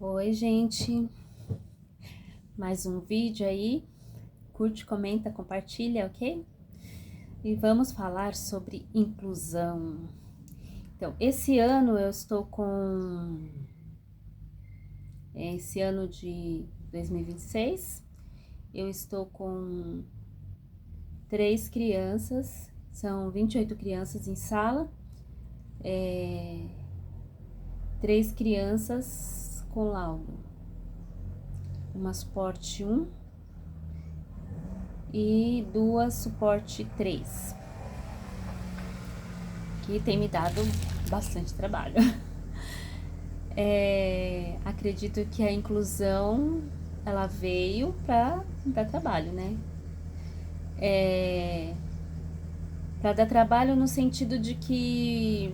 Oi, gente, mais um vídeo aí, curte, comenta, compartilha, ok? E vamos falar sobre inclusão. Então, esse ano eu estou com, esse ano de 2026, eu estou com 3 crianças, são 28 crianças em sala, 3 crianças com laudo, uma suporte 1, e 2 suporte 3, que tem me dado bastante trabalho. Acredito que a inclusão, ela veio para dar trabalho, né? Para dar trabalho no sentido de que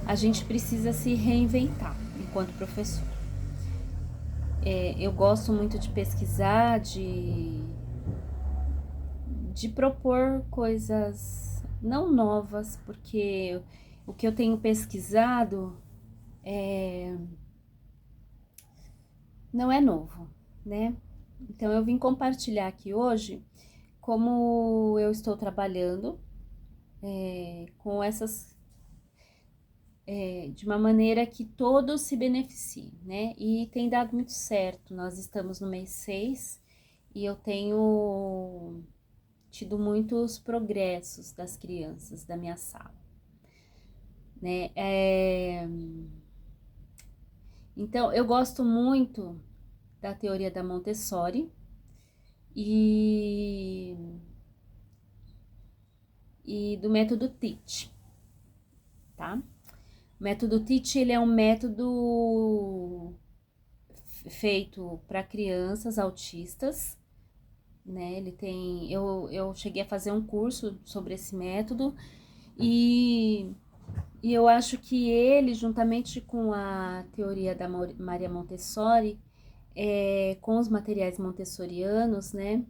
a gente precisa se reinventar enquanto professor. Eu gosto muito de pesquisar, de propor coisas não novas, porque o que eu tenho pesquisado não é novo, né? Então eu vim compartilhar aqui hoje como eu estou trabalhando com essas de uma maneira que todos se beneficiem, né? E tem dado muito certo. Nós estamos no mês 6 e eu tenho tido muitos progressos das crianças da minha sala, né? Então, eu gosto muito da teoria da Montessori e do método Teach, tá? O método Teach, ele é um método feito para crianças autistas, né? Ele tem, eu cheguei a fazer um curso sobre esse método e eu acho que ele, juntamente com a teoria da Maria Montessori, com os materiais montessorianos, né?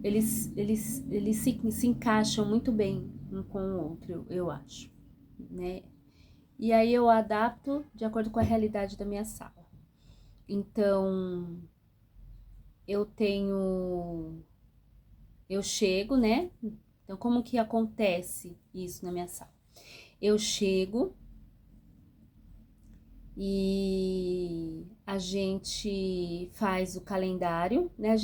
Eles se encaixam muito bem um com o outro, eu acho, né? E aí eu adapto de acordo com a realidade da minha sala. Então, eu chego, né? Então, como que acontece isso na minha sala? Eu chego e a gente faz o calendário, né?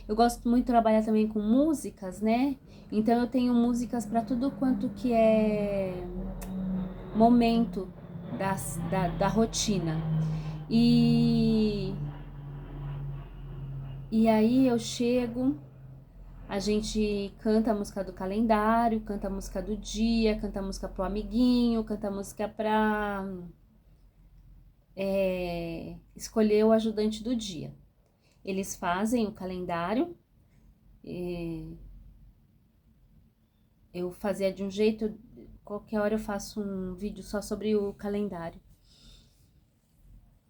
Eu gosto muito de trabalhar também com músicas, né? Então eu tenho músicas para tudo quanto que é momento da rotina. E aí eu chego, a gente canta a música do calendário, canta a música do dia, canta a música pro amiguinho, canta a música pra escolher o ajudante do dia. Eles fazem o calendário, eu fazia de um jeito, qualquer hora eu faço um vídeo só sobre o calendário.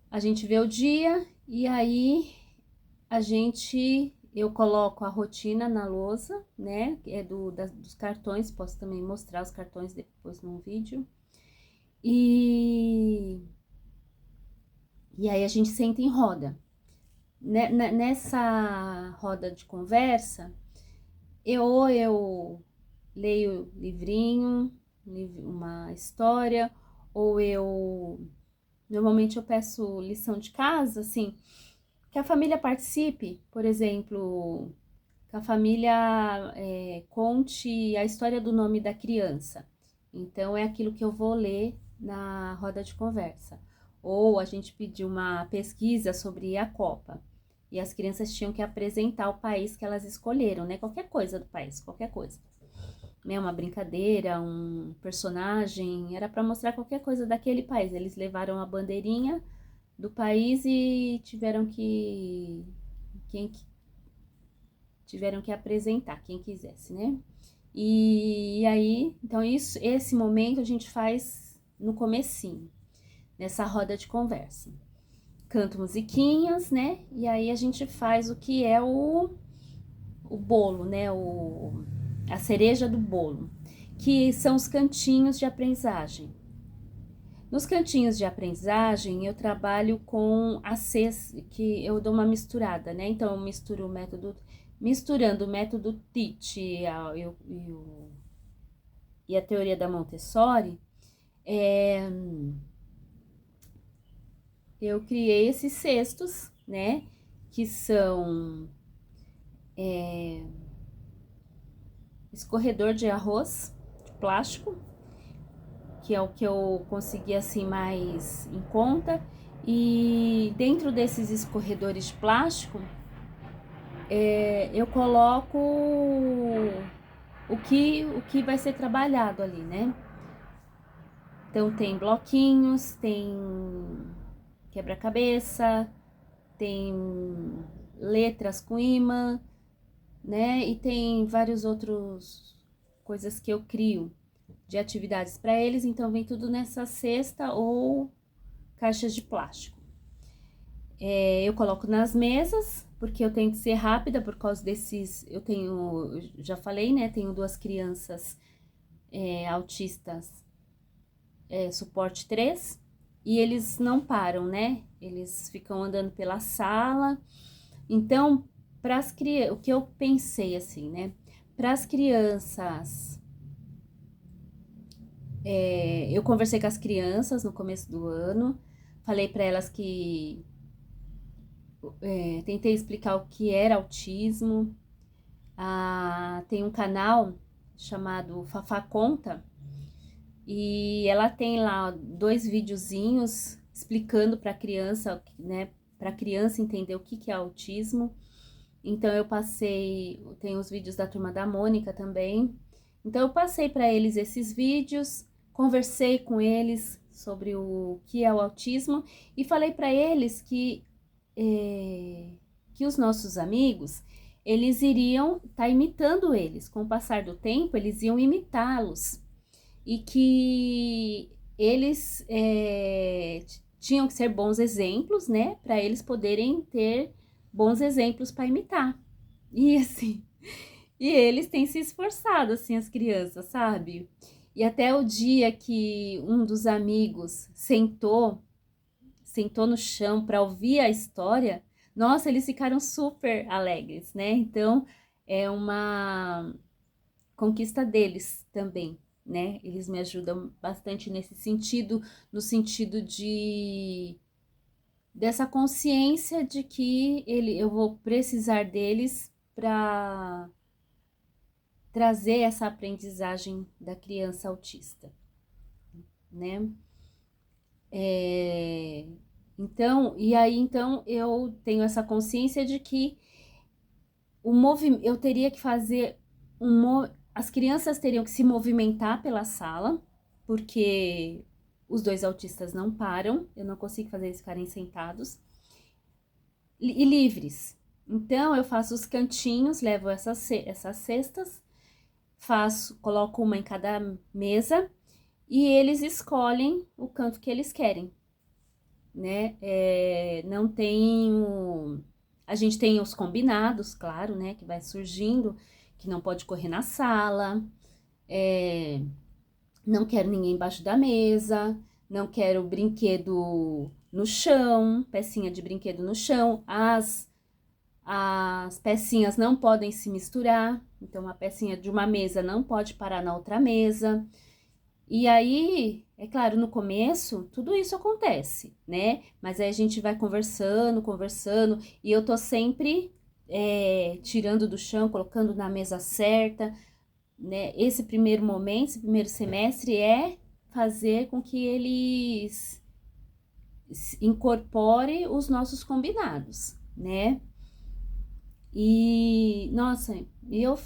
A gente vê o dia e aí eu coloco a rotina na lousa, né? Dos cartões, posso também mostrar os cartões depois num vídeo. E aí a gente senta em roda. Nessa roda de conversa, eu leio livrinho, uma história, ou normalmente eu peço lição de casa, assim, que a família participe, por exemplo, que a família conte a história do nome da criança. Então, é aquilo que eu vou ler na roda de conversa. Ou a gente pediu uma pesquisa sobre a Copa. E as crianças tinham que apresentar o país que elas escolheram, né? Qualquer coisa do país, qualquer coisa. Né? Uma brincadeira, um personagem, era para mostrar qualquer coisa daquele país. Eles levaram a bandeirinha do país e tiveram que apresentar, quem quisesse, né? E aí, então esse momento a gente faz no comecinho, nessa roda de conversa. Canto musiquinhas, né? E aí a gente faz o que é o bolo, né? A cereja do bolo, que são os cantinhos de aprendizagem. Nos cantinhos de aprendizagem, eu trabalho com a cesta, que eu dou uma misturada, né? Então, eu misturo o método, misturando o método TEACH e a teoria da Montessori, eu criei esses cestos, né? Que são escorredor de arroz, de plástico, que é o que eu consegui assim mais em conta. E dentro desses escorredores de plástico, eu coloco o que vai ser trabalhado ali, né? Então tem bloquinhos, tem quebra-cabeça, tem letras com imã, né? E tem vários outros coisas que eu crio de atividades para eles, então vem tudo nessa cesta ou caixas de plástico. Eu coloco nas mesas, porque eu tenho que ser rápida por causa desses. Eu já falei, né? Tenho 2 crianças autistas, suporte 3, e eles não param, né? Eles ficam andando pela sala. Então, o que eu pensei assim, né? Para as crianças, eu conversei com as crianças no começo do ano, falei para elas que tentei explicar o que era autismo. Tem um canal chamado Fafá Conta, e ela tem lá 2 videozinhos explicando para a criança, né, para a criança entender o que é autismo. Então eu tem os vídeos da Turma da Mônica também. Então eu passei para eles esses vídeos, conversei com eles sobre o que é o autismo e falei para eles que os nossos amigos, eles iriam estar imitando eles. Com o passar do tempo, eles iam imitá-los. E que eles tinham que ser bons exemplos, né? Para eles poderem ter bons exemplos para imitar. E assim, e eles têm se esforçado, assim, as crianças, sabe? E até o dia que um dos amigos sentou no chão para ouvir a história, nossa, eles ficaram super alegres, né? Então, é uma conquista deles também, né? Eles me ajudam bastante nesse sentido, no sentido dessa consciência de que eu vou precisar deles para trazer essa aprendizagem da criança autista, né? Então eu tenho essa consciência de que eu teria que fazer as crianças teriam que se movimentar pela sala, porque os 2 autistas não param, eu não consigo fazer eles ficarem sentados e livres. Então eu faço os cantinhos, levo essas cestas, coloco uma em cada mesa e eles escolhem o canto que eles querem, né? Não tenho. A gente tem os combinados, claro, né? Que vai surgindo, que não pode correr na sala, não quero ninguém embaixo da mesa, não quero brinquedo no chão, pecinha de brinquedo no chão, as pecinhas não podem se misturar, então uma pecinha de uma mesa não pode parar na outra mesa. E aí, é claro, no começo, tudo isso acontece, né? Mas aí a gente vai conversando, e eu tô sempre tirando do chão, colocando na mesa certa, né? Esse primeiro momento, esse primeiro semestre é fazer com que eles incorporem os nossos combinados, né? E, nossa, eu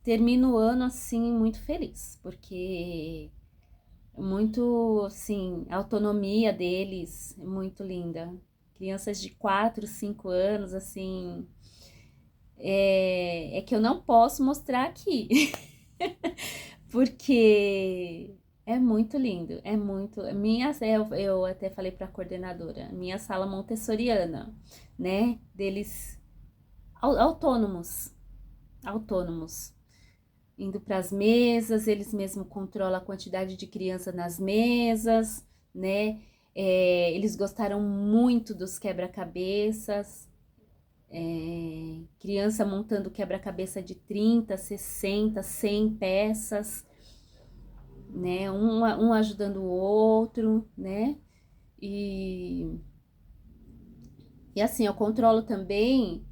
termino o ano assim muito feliz, porque muito, assim, a autonomia deles é muito linda. Crianças de 4, 5 anos, assim, é que eu não posso mostrar aqui, porque é muito lindo, é muito. Eu até falei para a coordenadora, minha sala montessoriana, né? Deles autônomos, indo para as mesas, eles mesmos controlam a quantidade de criança nas mesas, né? Eles gostaram muito dos quebra-cabeças, criança montando quebra-cabeça de 30, 60, 100 peças, né? Um ajudando o outro, né? E, e assim, eu controlo também,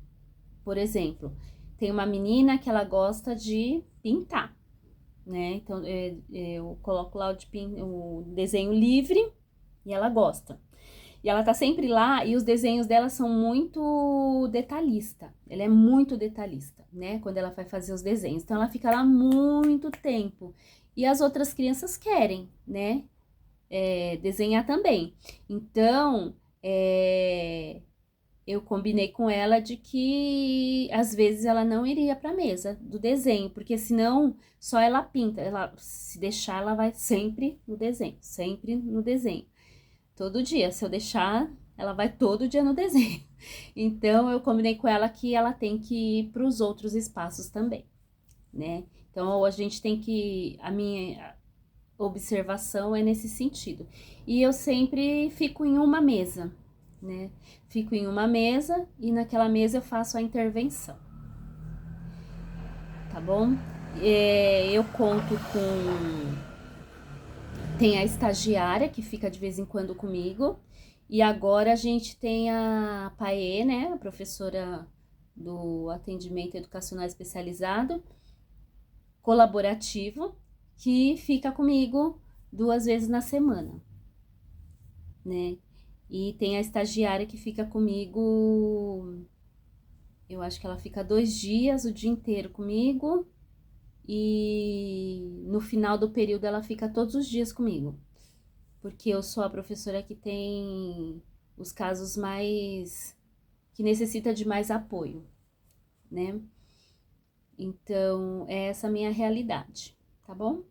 por exemplo, tem uma menina que ela gosta de pintar, né? Então, eu coloco lá o desenho livre e ela gosta. E ela tá sempre lá e os desenhos dela são muito detalhista. Ela é muito detalhista, né? Quando ela vai fazer os desenhos. Então, ela fica lá muito tempo. E as outras crianças querem, né? Desenhar também. Então, eu combinei com ela de que às vezes ela não iria para a mesa do desenho, porque senão só ela pinta. Ela, se deixar, ela vai sempre no desenho, sempre no desenho. Todo dia, se eu deixar, ela vai todo dia no desenho. Então, eu combinei com ela que ela tem que ir para os outros espaços também, né? Então, a gente tem que. A minha observação é nesse sentido. E eu sempre fico em uma mesa, né? Fico em uma mesa e naquela mesa eu faço a intervenção, tá bom? Eu conto com. Tem a estagiária que fica de vez em quando comigo. E agora a gente tem a Paê, né? A professora do atendimento educacional especializado, colaborativo, que fica comigo 2 vezes na semana, né? E tem a estagiária que fica comigo, eu acho que ela fica 2 dias, o dia inteiro comigo, e no final do período ela fica todos os dias comigo, porque eu sou a professora que tem os casos mais, que necessita de mais apoio, né? Então, é essa a minha realidade, tá bom?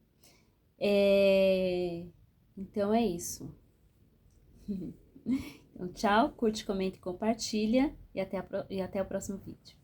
Então é isso. Então, tchau, curte, comenta e compartilha e até o próximo vídeo.